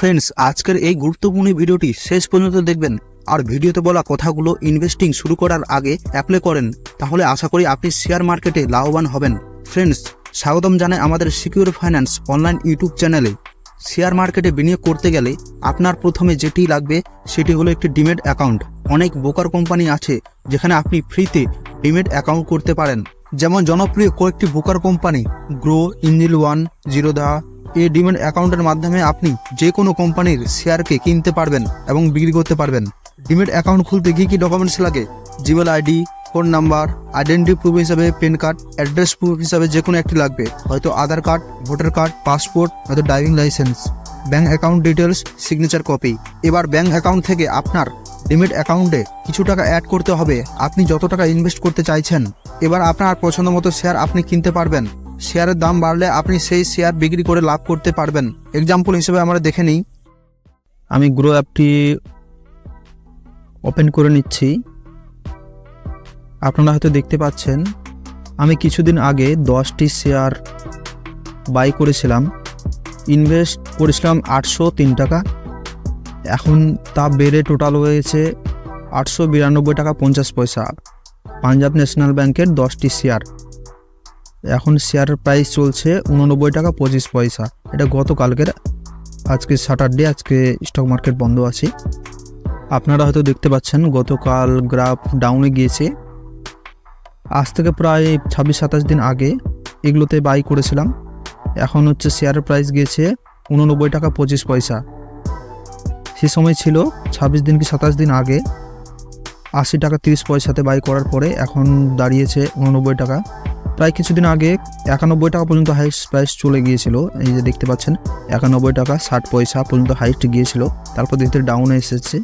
Friends, আজকের এই গুরুত্বপূর্ণ ভিডিওটি শেষ পর্যন্ত দেখবেন। আর ভিডিওতে বলা কথাগুলো ইনভেস্টিং শুরু করার আগে অ্যাপ্লাই করেন, তাহলে আশা করি আপনি শেয়ার মার্কেটে লাভবান হবেন। ফ্রেন্ডস, স্বাগতম জানাই আমাদের সিকিউর ফাইন্যান্স অনলাইন ইউটিউব চ্যানেলে। শেয়ার মার্কেটে বিনিয়োগ করতে গেলে আপনার প্রথমে যেটি লাগবে সেটি হলো একটি ডিমেট অ্যাকাউন্ট। অনেক ব্রোকার কোম্পানি আছে যেখানে আপনি ফ্রিতে ডিমেট অ্যাকাউন্ট করতে পারেন। যেমন জনপ্রিয় কয়েকটি broker company grow, Angel one, Zerodha. এই ডিমেট অ্যাকাউন্টের মাধ্যমে আপনি যে কোনো কোম্পানির শেয়ারকে কিনতে পারবেন এবং বিক্রি করতে পারবেন। ডিমেট অ্যাকাউন্ট খুলতে কী ডকুমেন্টস লাগে? Gmail ID, phone number, identity proof হিসাবে প্যান কার্ড, অ্যাড্রেস প্রুফ হিসাবে যে কোনো একটি লাগবে, হয়তো আধার কার্ড, ভোটার কার্ড, পাসপোর্ট, হয়তো driving licence, bank account details, signature copy. এবার ব্যাঙ্ক অ্যাকাউন্ট থেকে আপনার ডিমেট অ্যাকাউন্টে কিছু টাকা অ্যাড করতে হবে, আপনি যত টাকা ইনভেস্ট করতে চাইছেন। এবার আপনার পছন্দ মতো শেয়ার আপনি কিনতে পারবেন। শেয়ারের দাম বাড়লে আপনি সেই শেয়ার বিক্রি করে লাভ করতে পারবেন। এক্সাম্পল হিসেবে আমরা দেখে নিই। আমি গ্রো অ্যাপটি ওপেন করে নিচ্ছি। আপনারা হয়তো দেখতে পাচ্ছেন আমি কিছুদিন আগে 10টি শেয়ার বাই করেছিলাম। ইনভেস্ট করেছিলাম 803 টাকা। এখন তা বেড়ে টোটাল হয়েছে 892 টাকা 50 পয়সা। পাঞ্জাব ন্যাশনাল ব্যাংকের 10টি শেয়ার। এখন শেয়ারের প্রাইস চলছে 89 টাকা 25 পয়সা। এটা গতকালকের, আজকে স্যাটারডে, আজকে স্টক মার্কেট বন্ধ আছে। আপনারা হয়তো দেখতে পাচ্ছেন গতকাল গ্রাফ ডাউনে গিয়েছে। আজ থেকে প্রায় 26-27 দিন আগে এগুলোতে বাই করেছিলাম। এখন হচ্ছে শেয়ারের প্রাইস গিয়েছে 89 টাকা 25 পয়সা। সে সময় ছিল 26 দিন কি 27 দিন আগে 80 টাকা 30 পয়সাতে বাই করার পরে এখন দাঁড়িয়েছে 89 টাকা। প্রায় কিছুদিন আগে 91 টাকা পর্যন্ত হাইস্ট প্রাইস চলে গিয়েছিল। এই যে দেখতে পাচ্ছেন 91 টাকা 60 পয়সা পর্যন্ত হাইস্ট গিয়েছিল। তারপর দেখতে ডাউনে এসেছে।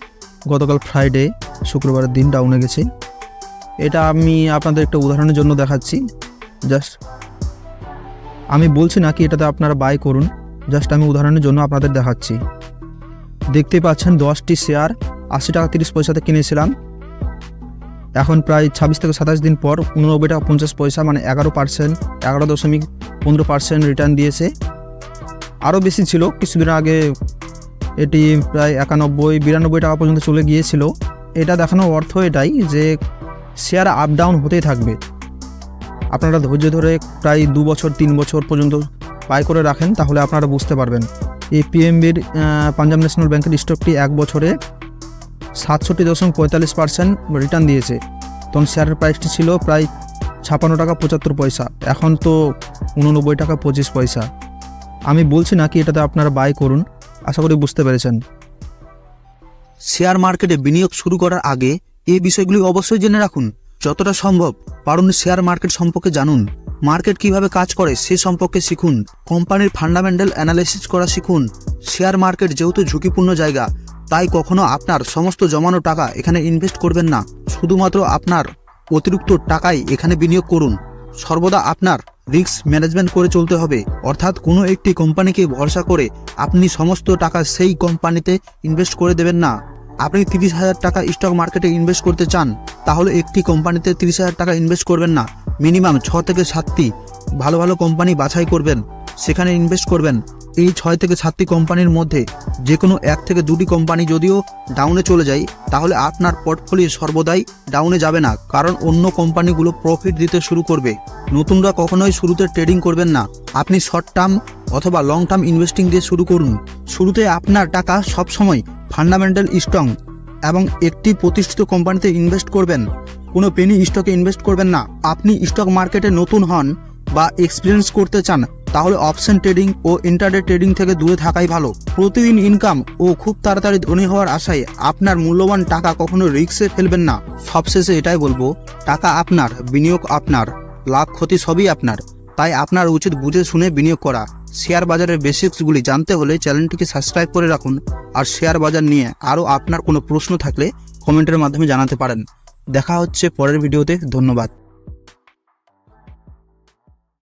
গতকাল ফ্রাইডে, শুক্রবারের দিন ডাউনে গেছে। এটা আমি আপনাদের একটা উদাহরণের জন্য দেখাচ্ছি। জাস্ট আমি বলছি না কি এটাতে আপনারা বাই করুন, জাস্ট আমি উদাহরণের জন্য আপনাদের দেখাচ্ছি। দেখতে পাচ্ছেন 10টি শেয়ার 80 টাকা 30 পয়সাতে কিনেছিলাম। এখন প্রায় 26 থেকে 27 দিন পর 89 টাকা 50 পয়সা, মানে 11.15% রিটার্ন দিয়েছে। আরও বেশি ছিল কিছুদিন আগে, এটি প্রায় 91-92 টাকা পর্যন্ত চলে গিয়েছিল। এটা দেখানোর অর্থ এটাই যে শেয়ার আপ ডাউন হতেই থাকবে। আপনারা ধৈর্য ধরে প্রায় 2 বছর 3 বছর পর্যন্ত বাই করে রাখেন, তাহলে আপনারা বুঝতে পারবেন। এই পিএমবির পাঞ্জাব ন্যাশনাল ব্যাংকের স্টকটি 1 বছরে 67.45% রিটার্ন দিয়েছে। তখন শেয়ারের প্রাইসটি ছিল প্রায় 56 টাকা 75 পয়সা। এখন তো 89 টাকা 25 পয়সা। আমি বলছি না কি এটাতে আপনারা বাই করুন, আশা করি বুঝতে পেরেছেন। শেয়ার মার্কেটে বিনিয়োগ শুরু করার আগে এই বিষয়গুলি অবশ্যই জেনে রাখুন। যতটা সম্ভব পারুন শেয়ার মার্কেট সম্পর্কে জানুন। মার্কেট কিভাবে কাজ করে সে সম্পর্কে শিখুন। কোম্পানির ফান্ডামেন্টাল অ্যানালাইসিস করা শিখুন। শেয়ার মার্কেট যেহেতু ঝুঁকিপূর্ণ জায়গা, তাই কখনো আপনার সমস্ত জমানো টাকা এখানে ইনভেস্ট করবেন না। শুধুমাত্র আপনার অতিরিক্ত টাকাই এখানে বিনিয়োগ করুন। সর্বদা আপনার রিস্ক ম্যানেজমেন্ট করে চলতে হবে, অর্থাৎ কোনো একটি কোম্পানিকে ভরসা করে আপনি সমস্ত টাকা সেই কোম্পানিতে ইনভেস্ট করে দেবেন না। আপনি 30,000 টাকা স্টক মার্কেটে ইনভেস্ট করতে চান, তাহলে একটি কোম্পানিতে 30,000 টাকা ইনভেস্ট করবেন না। মিনিমাম 6 থেকে 7টি ভালো ভালো কোম্পানি বাছাই করবেন, সেখানে ইনভেস্ট করবেন। এই 6 থেকে 7টি কোম্পানির মধ্যে যে কোনো 1 থেকে 2টি কোম্পানি যদিও ডাউনে চলে যায়, তাহলে আপনার পোর্টফোলিও সর্বদাই ডাউনে যাবে না, কারণ অন্য কোম্পানিগুলো প্রফিট দিতে শুরু করবে। নতুনরা কখনোই শুরুতে ট্রেডিং করবেন না। আপনি শর্ট টার্ম অথবা লং টার্ম ইনভেস্টিং দিয়ে শুরু করুন। শুরুতে আপনার টাকা সবসময় ফান্ডামেন্টাল স্ট্রং এবং একটি প্রতিষ্ঠিত কোম্পানিতে ইনভেস্ট করবেন। কোনো পেনি স্টকে ইনভেস্ট করবেন না। আপনি স্টক মার্কেটে নতুন হন বা এক্সপিরিয়েন্স করতে চান, তাহলে অপশন ট্রেডিং ও ইন্টারডে ট্রেডিং থেকে দূরে থাকাই ভালো। প্রতিদিন ইনকাম ও খুব তাড়াতাড়ি ধনী হওয়ার আশায় আপনার মূল্যবান টাকা কখনো রিস্কে ফেলবেন না। সবশেষে এটাই বলবো, টাকা আপনার, বিনিয়োগ আপনার, লাভ ক্ষতি সবই আপনার। তাই আপনার উচিত বুঝে শুনে বিনিয়োগ করা। শেয়ার বাজারের বেসিক্সগুলি জানতে হলে চ্যানেলটিকে সাবস্ক্রাইব করে রাখুন। আর শেয়ার বাজার নিয়ে আরও আপনার কোনো প্রশ্ন থাকলে কমেন্টের মাধ্যমে জানাতে পারেন। দেখা হচ্ছে পরের ভিডিওতে। ধন্যবাদ।